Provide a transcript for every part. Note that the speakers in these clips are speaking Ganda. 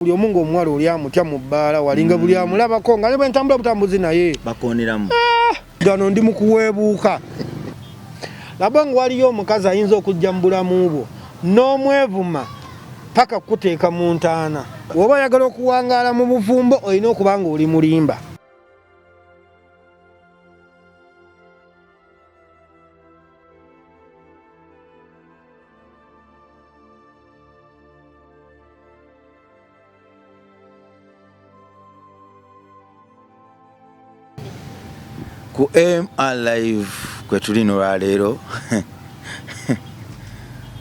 buli omungo omwalo oli amutya mu bbaala walinga buli amulabako nga ne bwe ntambula butambuzi naye bakoneramu gano ndi mu kuweebuuka laba nga waliyo omukazi ayinza okujja mu bulamu bwo n'omwevuma paka kuteeka mu ntaana woba oyagala okuwangaala mu bufumbo olina okuba nga oli mulimba. ku MR Live kwe tulino lwaleero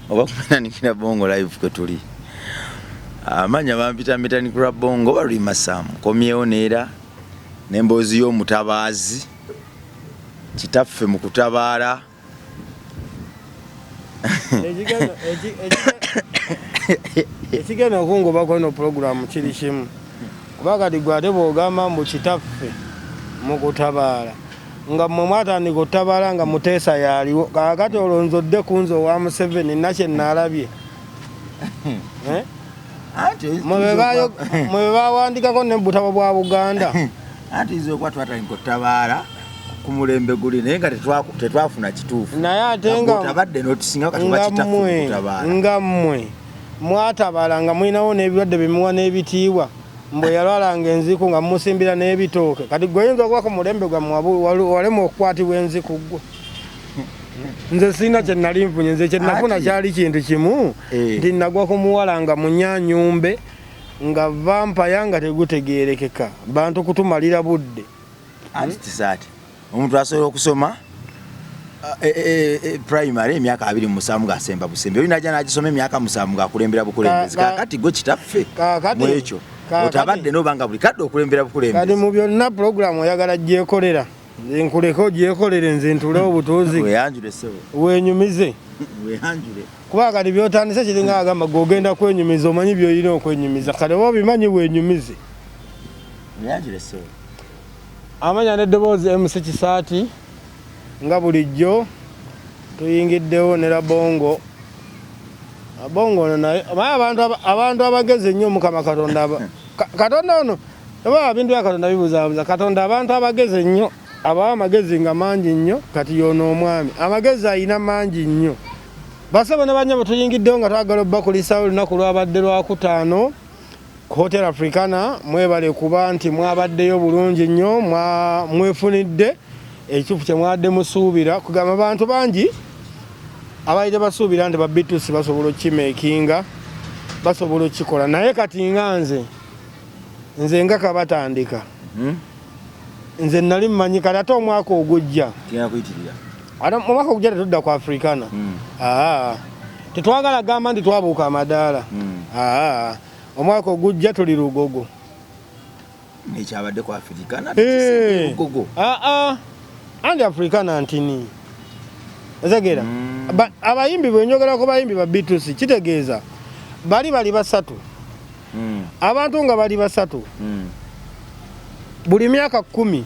oba kumenanikira Bongo Live kwe tuli amanya bampita mitanikira Bongo balwi Masamu komyewo neera n'emboozi y'omutabaazi kitaffe mu kutabaala ekigenda okungobako ino pulogulaamu kiri kimu kuba kati gwe ate bw'ogamba mbu kitaffe mu kutabaala nga mmwe mwatandika ottabaala nga Muteesa yaaliwo kaakati olonzodde ku nze owa Museveni nakye naalabye mwe baawandikako ne butabo bwa Buganda anti izo kwa twatandika ottabaala ku mulembe guli naye nga tetwafuna kituufu naye ate nga mmwe mwatabaala nga mulinawo n'ebirwadde bimuwa n'ebitiibwa mbwe yalwalanga enziku nga musimbira n'ebitooke kati gwe oyinza okuba ku mulembe gwammwe walema okukwatibwa enziku gwe nze sirina kye nali nfunye nze kye nafuna kyali kintu kimu nti nagwa ku muwala nga munyanyumbe nga vampaya nga tegutegeerekeka bantu kutumalira budde anti tisaati omuntu asobola okusoma primary emyaka 27 ng'asemba busembe olina ajja n'agisoma emyaka 7 ng'akulembera bukulembezi kaakati gwe kitaffe mwekyo otabadde n'obanga buli kadde okulembera bukulembezi kati mu byonna pulogulaamu oyagala gyekolera nze nkuleka ogyekolere nze ntule obutuuzi weyanjule sebo wenyumize weyanjule kuba kati byotandise kiringa agamba g'ogenda kwenyumiza omanyi by'olina okwenyumiza kale oba obimanyi wenyumize weyanjule sebo amanya n'eddoboozi MC Kisaati nga bulijjo tuyingiddewo ne la Bongo Bongo naye abantu abagezi ennyo Mukama Katonda ono oba bintu bya Katonda bibuzaabuza Katonda abantu abagezi ennyo abawa amagezi nga mangi nnyo kati yono omwami amagezi ayina mangi nnyo basebo ne banyabo tuyingiddewo nga twagala obbakulisa olunaku lwabadde lwakutaano ku Hotel Africana mwebale kuba nti mwabaddeyo bulungi nnyo mwefunidde ekituufu kye mwadde musuubira kugamba abantu bangi abaide basuubira nti babitusi basobola okimeekinga basobola okikola naye kati nga nze nga kabatandika nze nali mmanyi kati ate omwaka ogujja omwaka ogujja tetudda ku Africana tetwagala gamba nti twabuuka amadaala omwaka ogujja tuli Lugogo nekyabadde ku Africana andi Africana ntini ezagera abayimbi bwenjogerako bayimbi ba bitusi kitegeeza bali basatu abantu nga bali basatu buli myaka 10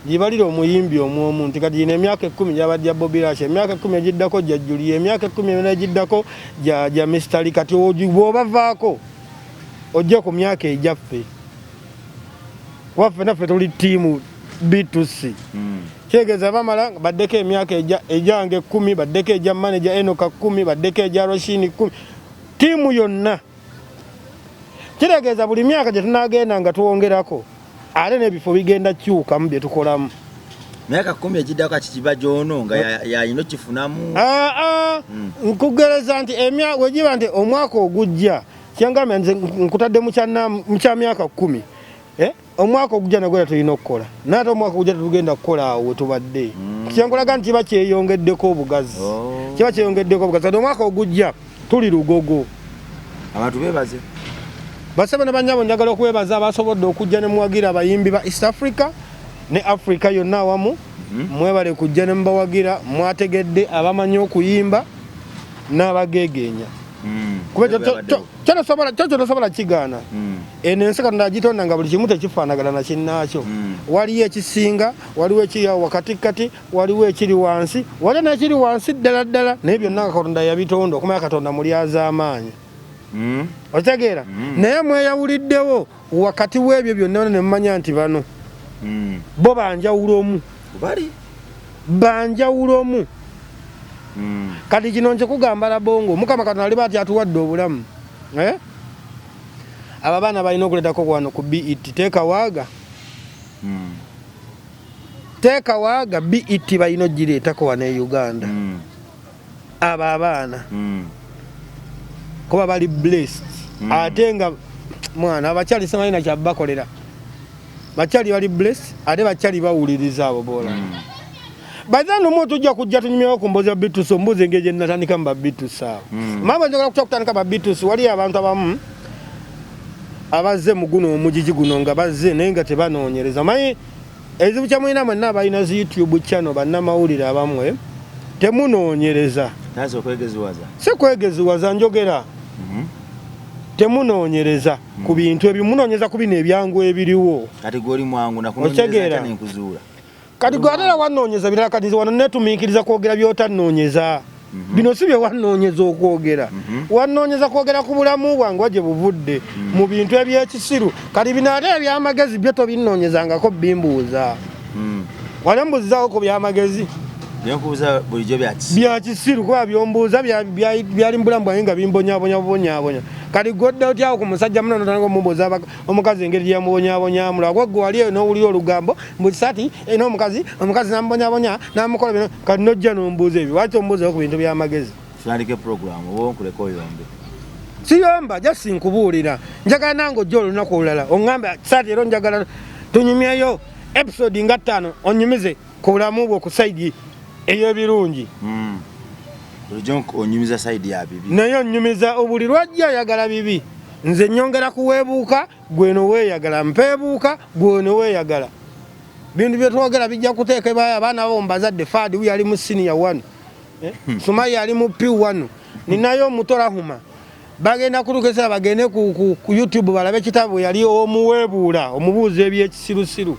gibalira omuyimbi omwomu nti kati yina emyaka 10 gyabadde Bobby Rush emyaka 10 egiddako gya Julie emyaka 10 egiddako gya Mr. Lee kati bw'obavaako ojja ku myaka ejaffe waffe naffe tuli ttiimu bitusi kyegeeza bamala baddeko emyaka ejange 10 baddeko eja manager Enoka 10 baddeko eja Roshini 10 tiimu yonna kitegeeza buli myaka gye tunagenda nga tuwongerako ate n'ebifo bigenda kyukamu bye tukolamu myaka 10 egiddako kikiba gyono nga yayino kifunamu nkugereza nti wegiba nti omwaka ogujja kyangambye nze nkutadde mu kya myaka 10 omwaka ogujja nagwera tulina okukola naate omwaka ogujja tetugenda kukola awo wetubadde kyankulaga nti kiba kyeyongeddeko obugazi kati omwaka ogujja tuli Lugogo abantu bebaze basebe ne banyabo njagala okwebaza abasobodde okujja ne muwagira abayimbi ba East Africa ne Africa yonna awamu mwebale kujja ne mubawagira mwategedde abamanyi okuyimba n'abageegenya kyotosobola kigaana eno ensi Katonda agitonda nga buli kimu tekifaanagana na kinnaakyo waliyo ekisinga waliwo ekiri awo wakatikati waliwo ekiri wansi waliwo n'ekiri wansi ddala ddala naye byonna Katonda yabitonda okumanya Katonda mulyaza amaanyi otegeera naye mweyawuliddewo wakati w'ebyo byonna ne mmanya nti bano bo banjawulomu banjawulomu kati kino nkikugamba Labongo Mukama Katonda ali bati atuwadde obulamu abo abaana balina okuleetako wano ku BET teekawaaga teekawaaga BET balina ogireetako wano e Uganda abo abaana kuba bali blessed ate nga mwana abakyali simalina kyabakolera bakyali bali blessed ate bakyali bawuliriza abo bola bazano mo tujja kujja tunyumyewo ku mbozi ya Bitus ombuzi engeje natandika mba Bitus awo mama njagala kutandika ba Bitus wali abantu abamu abazze mu guno omujiji guno nga bazze naye nga tebanoonyereza manyi ezibu kya mwina mwenna abalina zi YouTube channel bannamawulire abamwe temunoonyereza nazo okwegeziwaza si kwegeziwaza njogera temunoonyereza ku bintu ebyo munoonyeza ku bino ebyangu ebiriwo kati goli mwangu nakunoonyereza n'enkuzuula kati gwatera wanoonyeza birala kati wano netumiikiriza kwogera by'otanoonyeza bino si bye wanoonyeza okwogera wanoonyeza kwogera ku bulamu bwange gye buvudde mu bintu ebyekisiru kati bino ate ebyamagezi byo tobinoonyezangako bimbuuza wali mbuuzizaako ku byamagezi byenkubuuza bulijjo byakisiru kuba byombuuza byali mu bulamu bwange nga bimbonyabonyabonya kati godda otyawo ku musajja muno notandika omubuuza omukazi engeri gye yamubonyabonyamu lwagwe gwe wali eyo n'owulira olugambo mbukisati n'omukazi namubonyabonya namukola bino kati nojja n'ombuuza ebyo lwaki ombuuzayo ku bintu byamagezi tutandike programu oba onkuleko oyombe siyomba just nkubuulira njagala nange ojja olunaku olulala oŋŋambe sati era njagala tunyumyeyo episode nga 5 onyumize ku bulamu bwe ku saidi ey'ebirungi bulijjo onyumiza saidi ya bibi naye onyumiza obuli lwajja oyagala bibi nze nyongera kuweebuuka gwe noweeyagala mpeebuuka gwe noweeyagala bintu bye twogera bijja kuteekebwayo abaana babo mbazadde Fadi uyu ali mu senior 1 Sumaya ali mu P1 ninayo omutorahuma bagenda kutukesa bagende ku YouTube balabe kitabo yali omuweebuula omubuuza ebyekisirusiru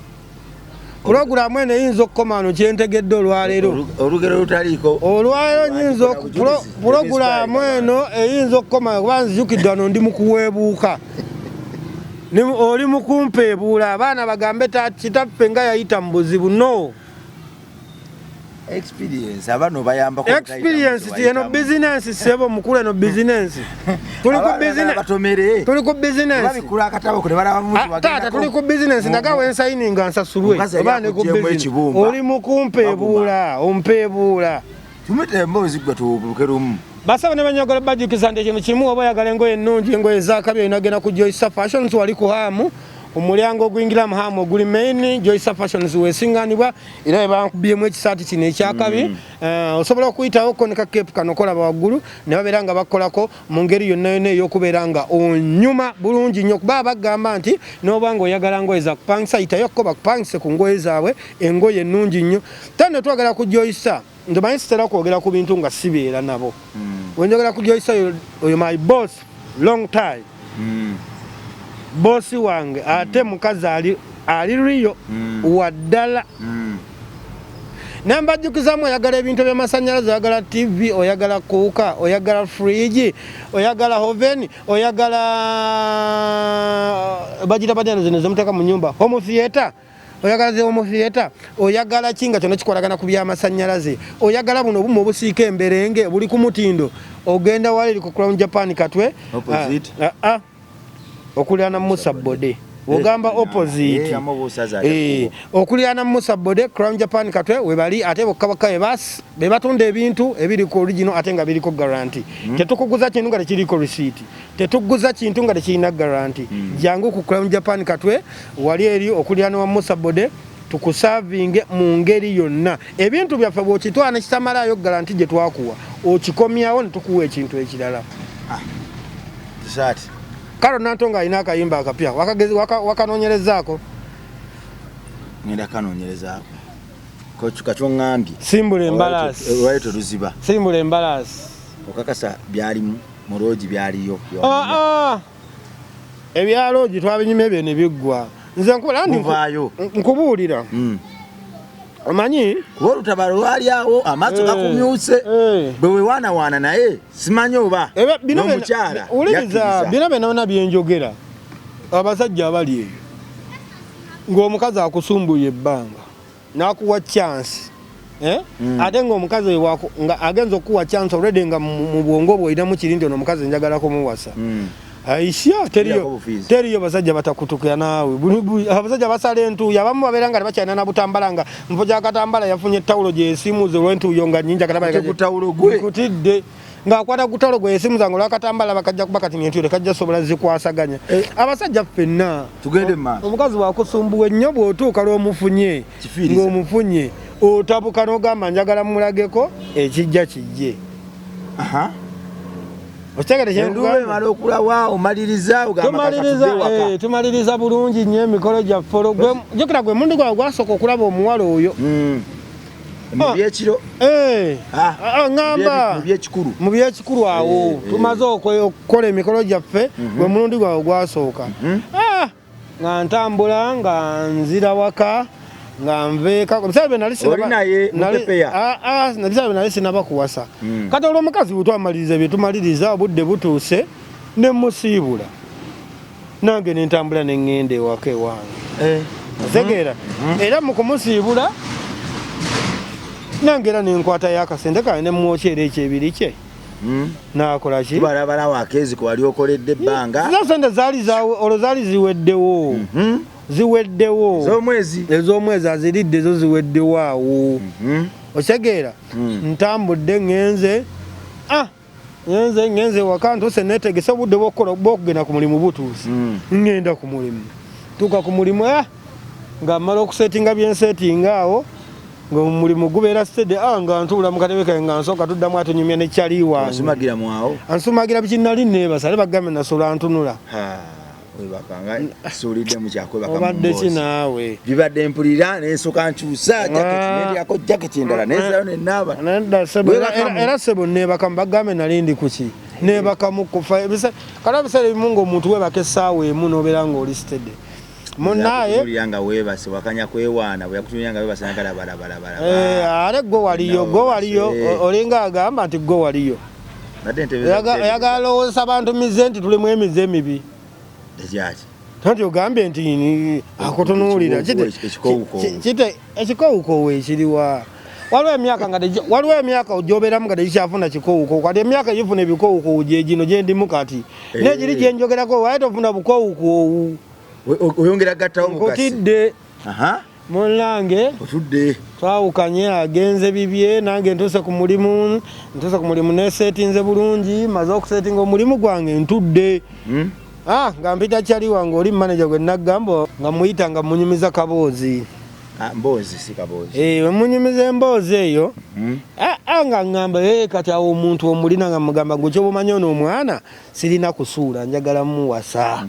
Programu ene yinza okukoma wano kyentegedde olwaleero olugero lutaliiko olwaleero nyinza programu eno eyinza okukoma kuba nzijukidde wano ndi mu kuweebuuka oli mu kumpeebuula abaana bagambe kitaffe nga yayita mu buzibu no experience abano bayamba experience eno business sebo mukulu eno business tuli ku business babikula akatabo kule balabamu tata tuli ku business nagawe ensigning ansasulwe abane ku business oli mukumpeebuula ompeebuula tumete mbozi gwe tubukerumu basaba ne banyagala bajukiza nde kintu kimu oba yagala engoye ennungi engoye zakabyo inagenda ku Joyce Fashions wali ku hamu omulyango ogwingira mu hamu oguli main Joyce Fashions wesinganibwa era bankubiyemu ekisaati kino ekyakabi osobola okuyitawo koneka cape kano kolaba waggulu ne babeera nga bakolako mu ngeri yonna yonna ey'okubeera nga onyuma bulungi nnyo kuba bagamba nti n'obanga oyagala ngoye za kupangisa yitayokko bakupangise ku ngoye zaabwe engoye ennungi nnyo tane twagala ku Joyce ndomanyi sitera kwogera ku bintu nga sibeera nabo wenjagala ku Joyce oyo my boss long time bosi wange ate mukazi ali riyo waddala nambajjukizamu oyagala ebintu by'amasannyalaze oyagala TV oyagala kuuka oyagala fridge oyagala oven oyagala bagita badano zino zomuteka mu nyumba home theater oyagala ze home theater oyagala kinga kyonna kikolagana ku by'amasannyalaze oyagala buno obumu obusiika emberenge buli ku mutindo ogenda wali ku Crown Japan Katwe opposite okulyana Musa Bode ogamba opposite okulyana Musa Bode Crown Japan Katwe we bali ate bokkabaka be batunda ebintu ebiri ku original ate nga biriko guarantee tetukuguza kintu nga tekiriko receipt tetuguza kintu nga tekirina guarantee jangu ku Crown Japan Katwe wali eri okulyana wa Musa Bode tukusavinge mu ngeri yonna ebintu byaffe bw'okitwana kitamalayo guarantee gye twakuwa okikomyawo ne tukuwa ekintu ekirala Karo Nantonga alina akayimba akapya wakanoonyerezaako ngenda kanoonyerezaako kachwa ngambye simbula embalasi olwaito luziba simbula embalasi okakasa byalimu mu loogi byaliyo ebyaloogi twabinyuma ebyo ne biggwa nze nkubuulira omanyi olutabalo lwali awo amaaso gakumyuse bwe wewaanawaana naye simanyi oba n'omukyala uliriza bino byonna byenjogera abasajja abali eyo ng'omukazi akusumbuye ebbanga n'akuwa chance ate ng'omukazi nga agenza okuwa chance already nga mu bwongo bwe olinamu kiri nti ono omukazi njagala kumuwasa aisha teriyo basajja batakutukira naawe abasajja basala entuuyo abamu babeera nga tebakyalina na butambala nga mpo gyakatambala yafunye ettawulo gyesimuze olw'entuuyo nga nnyingi akatabakutidde ng'akwata ku ttawulo gwe yesimuza nga olwakatambala bakajja kuba kati nentuuyo tekajja sobola zikwasaganya abasajja ffenna tugende maaso omukazi wakusumbuwa ennyo bw'otuuka lw'omufunye ng'omufunye otabuka n'ogamba njagala mulageko ekijja kijje tumaliriza bulungi nnyo emikolo gyaffe jukira gwe mundu gwawe gwasooka okulaba omuwala oyo ŋŋamba mu byekikulu awo tumaze okukola emikolo gyaffe gwe mulundi gwawe gwasooka nga ntambula nga nzira waka nga nveeka bisabe nali sinaba kuwasa kati olw'omukazi bwetwamaliriza byetumaliriza obudde butuuse ne musiibula nange nentambula neŋŋenda ewaka ewange otegeera era mu kumusiibula nange era nenkwatayo akasente kange nemwokya era ekyebiri kye nakola ki balabalawo akeezi ko wali okoledde ebbanga sente olwo zaali ziweddewo ez'omwezi aziridde ezo ziweddewo awo okitegeera ntambudde ngenze waka ntuuse neetegese obudde bw'okugenda ku mulimu butuuse ngenda ku mulimu tuuka ku mulimu nga mmala okusetinga byensetinga awo nga omulimu gubeera stede nga ntuula mu katebe kange nga nsooka tuddamu atunyumya ne kyali wange ansumagira bikinali neebasa ale bagambe nasobola ntunula obadde ki naawe bibadde mpulira nensooka nkyusa nendyako jaketi endala nenzayo nenaaba era sebo neebakamu bagambe nali ndi kuki neebakamu kufa kala biseera ebimu ng'omuntu weebaka essaawa emu n'obeera ng'oli stede munaye nga weebase wakanya kwewaana bwe yakutunyanga weebase nagala balabala ate gwe waliyo olinga agamba nti gwe waliyo oyagala lowoozesa bantu mize nti tulimu emize emibi nti ogambye nti akutunuulira ekikowukowo ekiriwa waliwo emyaka gyobeeramu nga tekikyafuna kikowuko kati emyaka gifuna ebikowukowo gyegino gyendimu kati negiri gyenjogerako waye tofuna bukowukowu oyongera gattawo nkutidde munange twawukanye agenze bibye nange ntuuse ku mulimu nesetinze bulungi maze okusetinga omulimu gwange ntudde nga mpita kyali wange oli manager gwe nagamba nga muyita nga munyumiza kaboozi wemunyumiza emboozi eyo nga ŋŋamba kati awo omuntu omulina nga mugamba gwe kyobumanyi ono omwana sirina kusuula njagala muwasa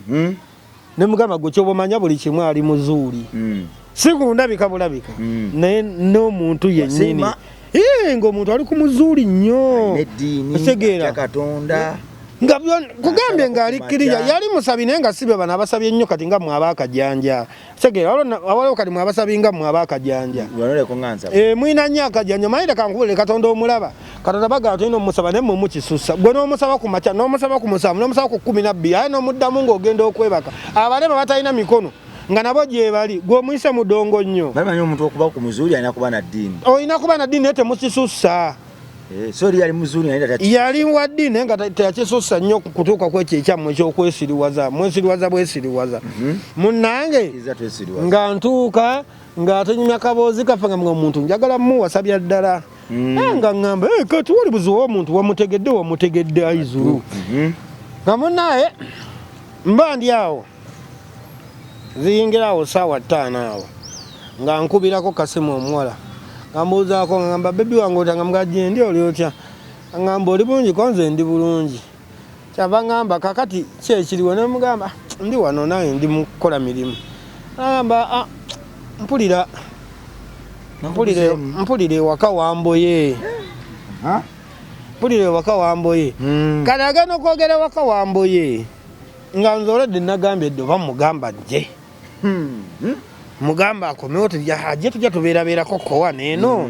nemugamba gwe kyobumanya buli kimu ali muzuuli si kundabika bulabika naye n'omuntu yennyini ng'omuntu ali ku muzuuli nnyo otegeera nga kugambye ng'alikkiriza yali musabi naye nga si be bano abasabye ennyo kati nga mwe abaakajanja otegeera awaliwo kati mwe abasabi nga mwe abaakajanja mwina nnyo akajanja mayire kankubulire katonda omulaba katonda bagala tolina omusaba naye mwe mukisusa gwe n'omusaba ku makya n'omusaba ku musanvu n'omusaba ku 12 aye n'omuddamu ng'ogenda okwebaka abalema batalina mikono nga nabo gye bali gw'omuyise mudongo nnyo bamanyi omuntu okuba ku muzuuli alina kuba na ddiini olina kuba na ddiini naye temusisusa sori yali muzuuli yali wa ddiini naye nga teyakisusa nnyo kutuuka ku ekyo ekyammwe ekyokwesiriwaza mwesiriwaza bwesiriwaza munnange nga ntuuka ng'atunyumya kaboozi kaffe nga omuntu njagala muwasabya ddala nga ŋŋamba kati wali buzibu omuntu wamutegedde aizulu nga munnaye mba ndi awo ziyingira awo saawa 5 awo nga nkubirako kasimu omuwala nga mbuuzaako nga ngamba bebi wange otanga mugajje ndi oli otya ngamba oli bulungi konze ndi bulungi kyava ngamba kakati ki ekiriwo ne mugamba ndi wano naye ndi mu kukola mirimu ngamba mpulire ewaka wamboye kati agenda okwogera ewaka wamboye nga nze olwedde nagambye edde oba mugamba jje mugamba akomewo ajje tujja tubeerabeerako kowana eno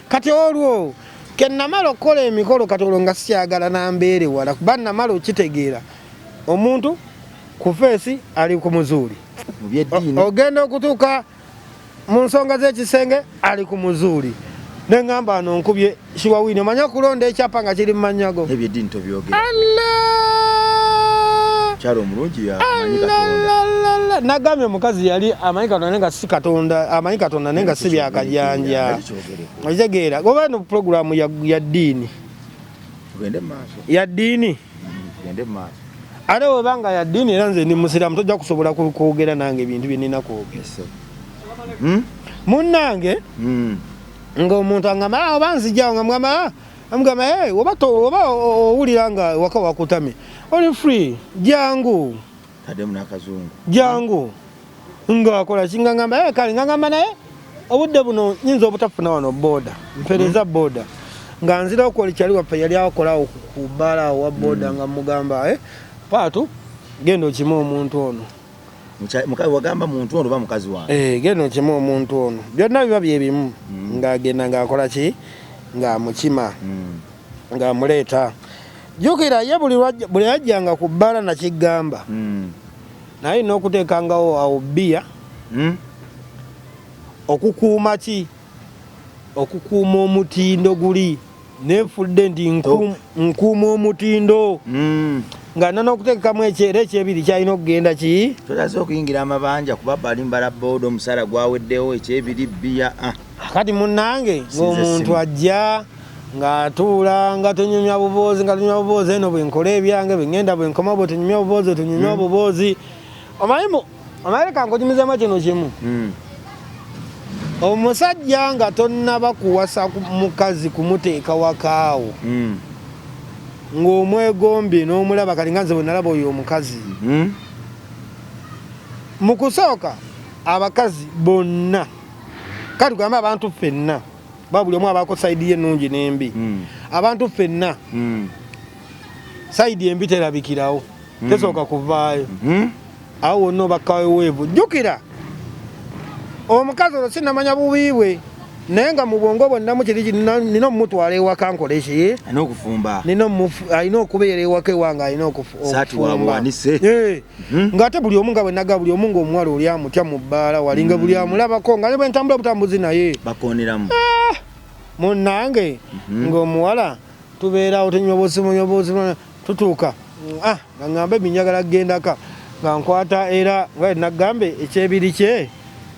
kati olwo kennamala okukola emikolo kati olwo nga sikyagala nambeere wala kuba namala okitegeera omuntu ku feesi ali ku muzuuli ogenda okutuuka mu nsonga z'ekisenge ali ku muzuuli neŋŋamba ano nkubye Shiwawini omanya okulonda ekyapa nga kiri mu mannyago ebyeddiini tobyogera kyalo omulungi amanyi Katonda nagambye omukazi yali amanyi Katonda nenga si Katonda amanyi Katonda nenga si byakajanja okitegeera goba no pulogulaamu ya ddiini tugende mu maaso ya ddiini tugende mu maaso ate webanga ya ddiini era nze ndi musiraamu tojja kusobola kwogera nange ebintu bye nnina kwogera munnange ng'omuntu angamba oba nzijjawo nga mugamba oba owulira nga waka wakutamye oli free jangu taddemu n'akazungu jangu ng'akola ki nga ngamba kale nga ngamba naye obudde buno nyinza obutafuna wano boda mpereza boda nga nzira okwoli kyali waffe yali akola ku bbala wa boda nga mugamba paatu genda okimu omuntu ono wagamba muntu ono oba mukazi wange genda okimu omuntu ono byonna biba byebimu ng'agenda ng'akola ki ng'amukima ng'amuleeta jjukira ye buli yajjanga ku bbala nakigamba naye alina okuteekangawo awo bbiya okukuuma ki okukuuma omutindo guli nefudde nti nkuuma omutindo nga nana okuteekamu ekyero ekyebiri kyalina okugenda ki tolaze okuyingira amabanja kuba balimbala booda omusala gwaweddewo ekyebiri bbiya kati munnange ng'omuntu ajja ng'atuula nga tunyumya buboozi eno bwenkola ebyange bwengenda bwenkoma bwe tunyumya buboozi tunyumya buboozi omaleka nkujumizemu kino kimu omusajja nga tonnaba kuwasa mukazi kumuteeka wakaawo ng'omwegombye n'omulaba kati nga nze bwe nalaba oyo omukazi mu kusooka abakazi bonna kati tugambe abantu ffenna buli omu abaako sayidi ye ennungi n'embi abantu ffenna sayidi embi terabikirawo tesooka kuvaayo awo wonna obakkawo weevu jjukira omukazi olwo sinamanya bubi bwe naye nga mu bwongo bwonna mukiri nina omumutwala ewaka nkole ki alina okubeera ewaka ewange alina okufumba ng'ate buli omu nga bwe naga buli omu ng'omuwala oli amutya mu bbaala walinga buli amulabako nga ne bwe ntambula butambuzi naye bakoneramu munnange ng'omuwala tubeerawo tunywa bosimonyobozi tutuuka nga ŋŋamba ebinyagala gendaka nga nkwata era nga nagambe ekyebiri kye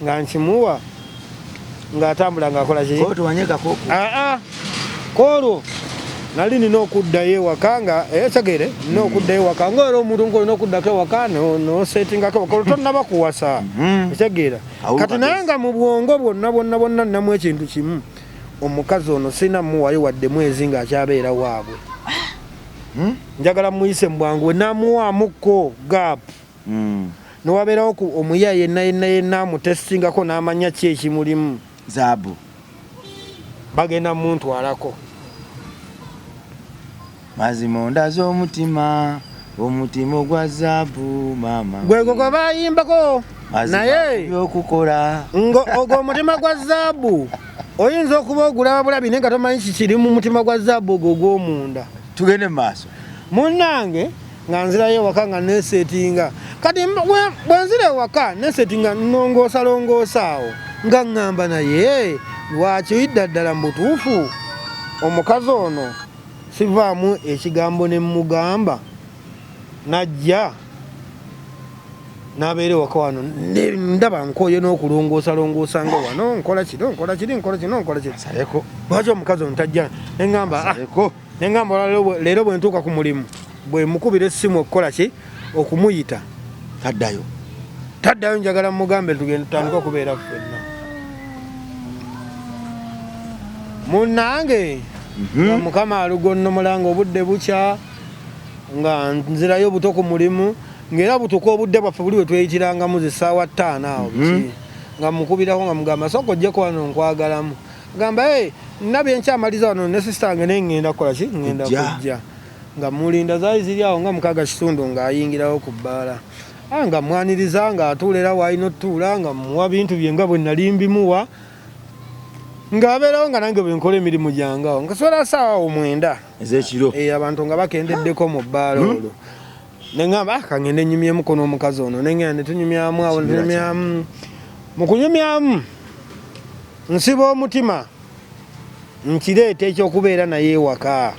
nga nkimuwa ng'atambula ng'akola ki koolwo nali nina okuddayo ewaka nga tegere nina okuddayo ewaka ngaera omuntu ng'olina okuddako ewaka nosetingako ewaka olwo tonnaba kuwasa ekitegeera kati naye nga mu bwongo bwonna nnamu ekintu kimu omukazi ono sina muwayo wadde mwezi ng'akyabeera waabwe njagala muyise mu bwangu we namuwaamuko gaapu newabeerawo omuya yenna amutestingako n'amanya ki ekimulimu zaabu bagenda muntwalako mazima ondaza omutima ogwa zaabu maama gwego gwe bayimbako naye okukola ogwo omutima gwa zaabu oyinza okuba ogulaba bulabi naye nga tomanyi kikiri mu mutima gwa zaabu ogwo ogw'omunda tugende mu maaso munnange nga nzirayo ewaka nga nesetinga kati bwe nzira ewaka nesetinga nongoosalongoosa awo nga ŋŋamba naye lwakiyidda ddala mu butuufu omukazi ono sivaamu ekigambo ne mugamba najja n'abeera ewaka wano ndaba nkooye n'okulongoosalongoosa nga wano nkola kino lwaki omukazi ono tajja neŋŋamba leero bwe ntuuka ku mulimu bwe mukubira essimu okukola ki okumuyita taddayo njagala mugambe tugenda tutandika okubeera ffenna munnange nga mukama alugonnomola nga obudde bukya nga nzirayo buto ku mulimu ng'era butuka obudde bwaffe buli bwe tweyitirangamu zisaawa 5 awo biki nga mukubirako nga mugamba sooka ojjeko wano nkwagalamu gamba nabye nkyamaliza wano ne sisita wange naye ŋŋenda kukola ki ŋŋenda kujja nga mulinda zaali ziri awo nga 6 kitundu ng'ayingirawo ku bbaala nga mwaniriza nga atuulera waalina otutuula nga muwa bintu bye nga bwe nali mbimuwa ng'abeerawo nga nange bwe nkola emirimu gyangawo nga sola ssaawa 9 ez'ekiro abantu nga bakendeddeko mu bbaala olwo ne ŋŋamba kangende nnyumyemuko n'omukazi ono ne ŋŋenda ne tunyumyamu awo ne tunyumyamu mu kunyumyamu nsiba omutima nkireeta ekyokubeera naye ewaka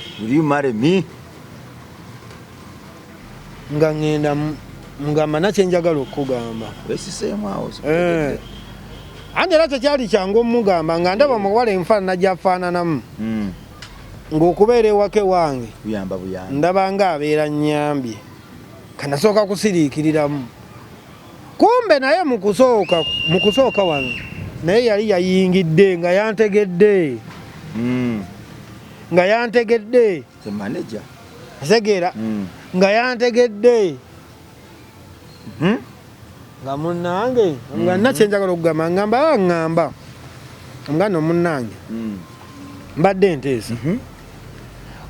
nga ŋŋenda ngamba nakye njagala okukugamba andi era tekyali kyangu omugamba nga ndaba muwala enfaanana gy'afaananamu ng'okubeera ewaka ewange ndaba nga abeera nnyambye kanasooka kusiriikiriramu kumbe naye mu kusooka wano naye yali yayingidde nga yantegedde segera nga yantegedde nga munnange nga nakye njagala okugamba ŋŋamba omuganda omunnange mbadde nteesa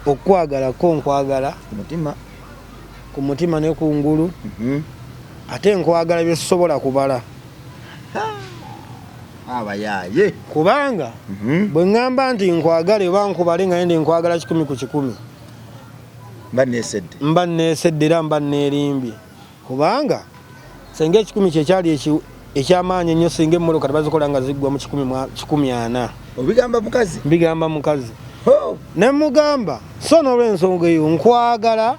okwagalako nkwagala ku mutima ne ku ngulu ate nkwagala bye sisobola kubala abayaaye kubanga bwe ŋŋamba nti nkwagale oba nkubale nga yende nkwagala 100 ku 100 mba neesedde era mba neerimbye kubanga senga 10 kyekyali ekyamaanyi ennyo singa emmoloka tebazikola nga ziggwa mu 140 mbigamba mukazi ne mugamba so n'olw'ensonga eyo nkwagala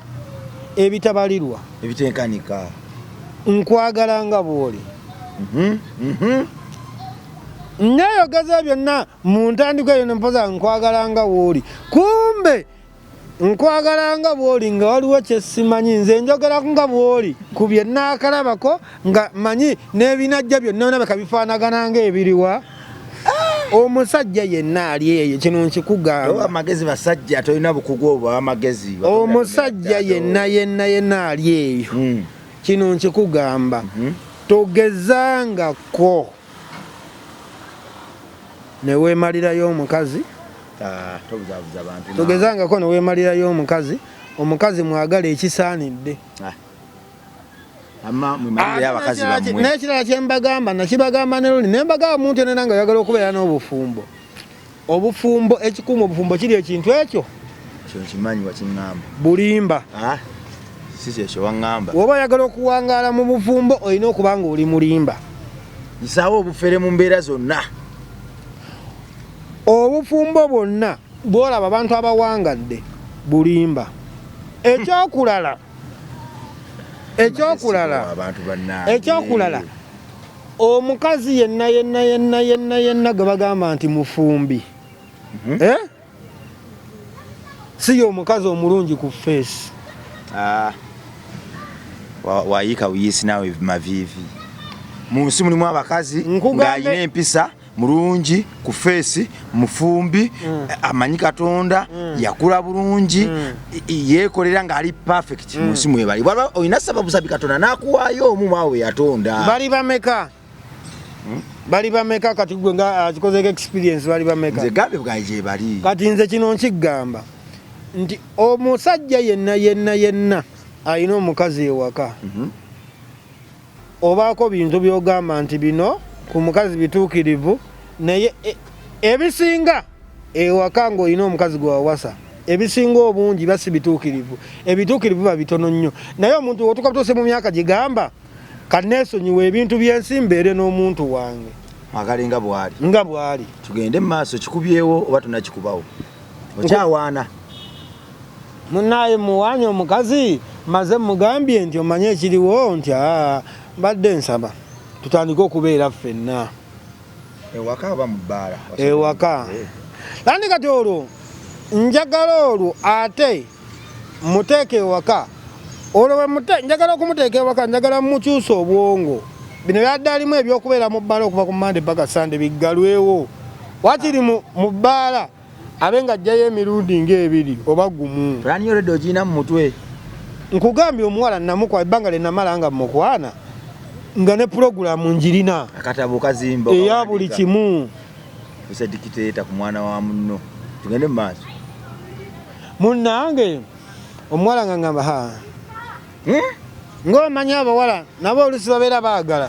ebitabalirwa ebitenkanika nkwagala nga bw'oli nneeyogeza byonna mu ntandikwa eyo nempoza nkwagala nga bw'oli kumbe nkwagala nga bw'oli nga waliwo kyesimanyi nze njogera nga bw'oli ku bye nnaakalabako nga manyi n'ebinajja byonna nabeka bifaanagana ng'ebiriwa omusajja yenna ali eyo kino nkikugamba amagezi basajja tolina bukugu obwo amagezi omusajja yenna ali eyo kino nkikugamba togezangako neweemalirayo omukazi togezangako neweemalirayo omukazi mwagala ekisaanidde n'ekirala kyembagamba nakibagamba ne luli nembagamba omuntu yenna nga yagala okubeera n'obufumbo ekikuuma obufumbo kiri ekintu ekyo bulimba si kyekyo waŋŋamba oba oyagala okuwangaala mu bufumbo olina okuba nga oli mulimba nsaawo obufere mu mbeera zonna obufumbo bwonna bwolaba abantu abawangadde bulimba ekyokulala omukazi yenna gwe bagamba nti mufumbi si omukazi omulungi ku feesi wayiika wiyisi naawe maviivi mu nsi mulimu abakazi ng'alina empisa mulungi ku feesi mufumbi amanyi Katonda yakula bulungi yeekolera ng'ali perfect mu nsi mwebali waba olina sababu sabi Katonda n'akuwaayo omu mwawe yatonda bali bameka kati gwe nga akikozeeko experience bali bameka nze gambe bwayi gye bali kati nze kino nkigamba nti omusajja yenna alina omukazi ewaka obaako bintu byogamba nti bino ku mukazi bituukirivu naye ebisinga ewaka ng'olina omukazi gwe wawasa ebisinga obungi basi bituukirivu ebituukirivu babitono nnyo naye omuntu otuuka butuuse mu myaka gigamba kaneesonyiwa ebintu byensi mbeere n'omuntu wange agale nga bw'ali tugende mu maaso kikubyewo oba tunakikubawo okyawaana munaye muwaanye omukazi maze mugambye nti omanye ekiriwo nti mbadde nsaba tutandike okubeera ffenna ewaka oba mu bbaala ewaka landi kati olwo njagala olwo ate muteeka ewaka olwo njagala okumuteeka ewaka njagala mumukyusa obwongo bino byadde alimu ebyokubeera mu bbaala okuva ku Mande paka Sande biggalwewo wakiri mu bbaala abe nga ajjayo emirundi ng'ebiri oba gumu pulaani yoledde ogirina mu mutwe nkugambye omuwala namukwa ebbanga lye namala nga mukwana nga ne pulogulamu njirina akatabo kazimba eya buli kimu ose dikiteeta ku mwana wa munno tugende mu maaso munnange omuwala nga ngamba ng'omanyi abawala nabo olusi babeera baagala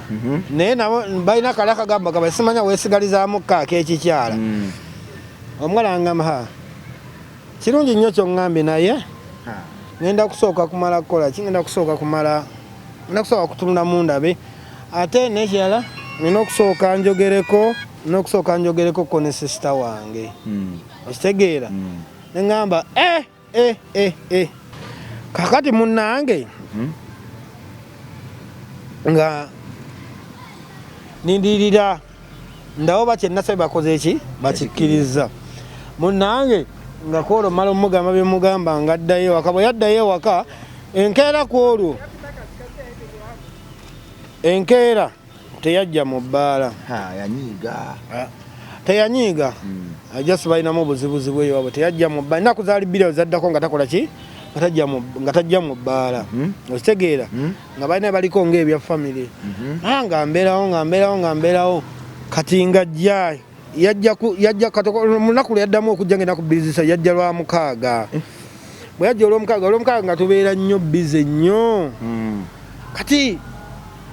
naye nabo balina kala kagamba kaba simanya weesigalizaamu kaako ekikyala omuwala ngamba kirungi nnyo kyoŋŋambye naye ngenda kusooka kumala kukola ki ngenda kusooka kutunula mu ndabe ate n'ekirala nina okusooka njogereko ko ne sisita wange okitegeera ne ŋŋamba kakati munnange nga nindirira ndawo bakyenasabye bakoze eki bakikkiriza munnange nga kwolwo mala omugamba byemugamba nga addayo ewaka bwe yaddayo ewaka enkeera kwolwo enkeera teyajja mu bbaala teyanyiiga ajasi balinamu obuzibuzibu eyo wabwe teyajja mu bbaala ennaku zaali bbiri zaddako nga takola ki nga tajja mu bbaala okitegeera nga balina baliko ngaebya famire nga mbeerawo kati nga yajja munaku lwe yaddamu okujja ngenda ku bizisa yajja lwa mukaaga bwe yajja olwomukaaga nga tubeera nnyo bize nnyo kati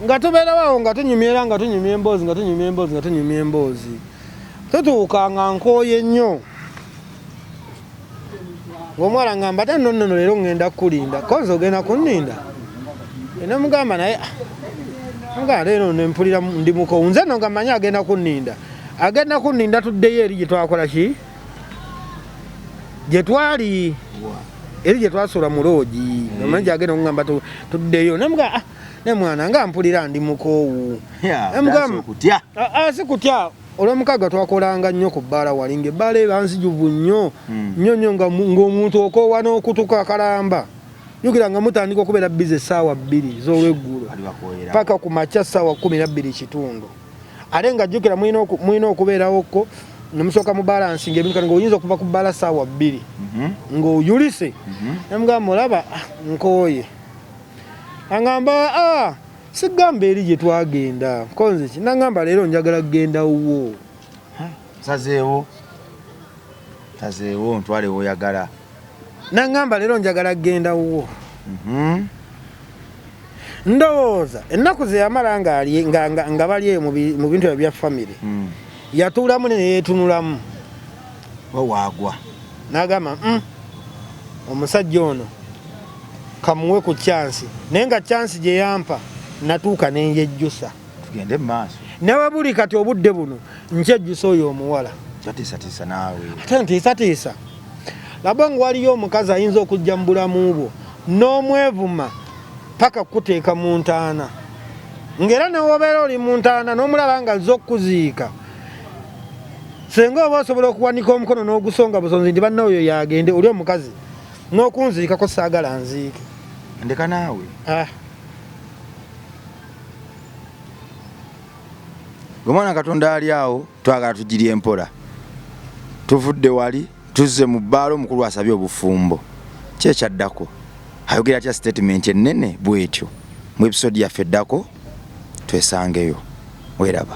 nga tubeerawo nga tunyumira emboozi tutuuka nga nkooye nnyo ng'omuwala ngamba ate nnono leero ŋŋenda kukulinda kozi ogenda kunninda nemugamba naye mugamba leero nempulira ndi mukowu nze no nga mmanyi agenda kunninda tuddeyo eri gye twakola ki gye twali eri gye twasula mu loogi ngamanyi gyagenda okugamba tuddeyo nemugamba ne mwana nga mpulira ndi mukoowu si kutya olw'omukaaga twakolanga nnyo ku bbaala wali ng'ebbaala eba nzijuvu nnyo ng'omuntu okoowa n'okutuka akalamba jjukira nga mutandika okubeera bize essaawa 2 z'olweggulo paka ku makya ssaawa 12:00 ate nga jjukira mulina okubeerawokko nemusooka mu balansi ng'ebintu kati ng'oyinza okuva ku bbaala ssaawa 2 ng'oyulise nemugamba olaba nkooye angamba sigamba eri gye twagenda konze ki nangamba leero njagala kugenda wuwo sazeewo ntwale woyagala nangamba leero njagala kugenda wuwo ndowooza ennaku ze yamala nga bali eyo mu bintu bya famire yatuulamu neyeetunulamu wawaagwa n'agamba omusajja ono kamuwe ku chansi naye nga chansi gye yampa natuuka nenjejjusa tugende mumaaso nawe buli kati obudde buno nkyejjusa oyo omuwala kyatiisatiisa naawe ate ntiisatiisa laba nga waliyo omukazi ayinza okujja mu bulamu bwo n'omwevuma paka kuteeka mu ntaana ng'era newobeera oli mu ntaana n'omulaba nga azze okuziika senga oba osobola okuwanika omukono n'ogusonga busonzi ndi banna oyo yagende oli omukazi n'okunziikako saagala nziike ndeka naawe omwana Katonda ali awo twagala tugirye empola tuvudde wali tuzze mu bbaala omukulu asabye obufumbo kyekyaddako ayogera atya statement ennene bwetyo mu episode yaffe eddako twesangeyo weraba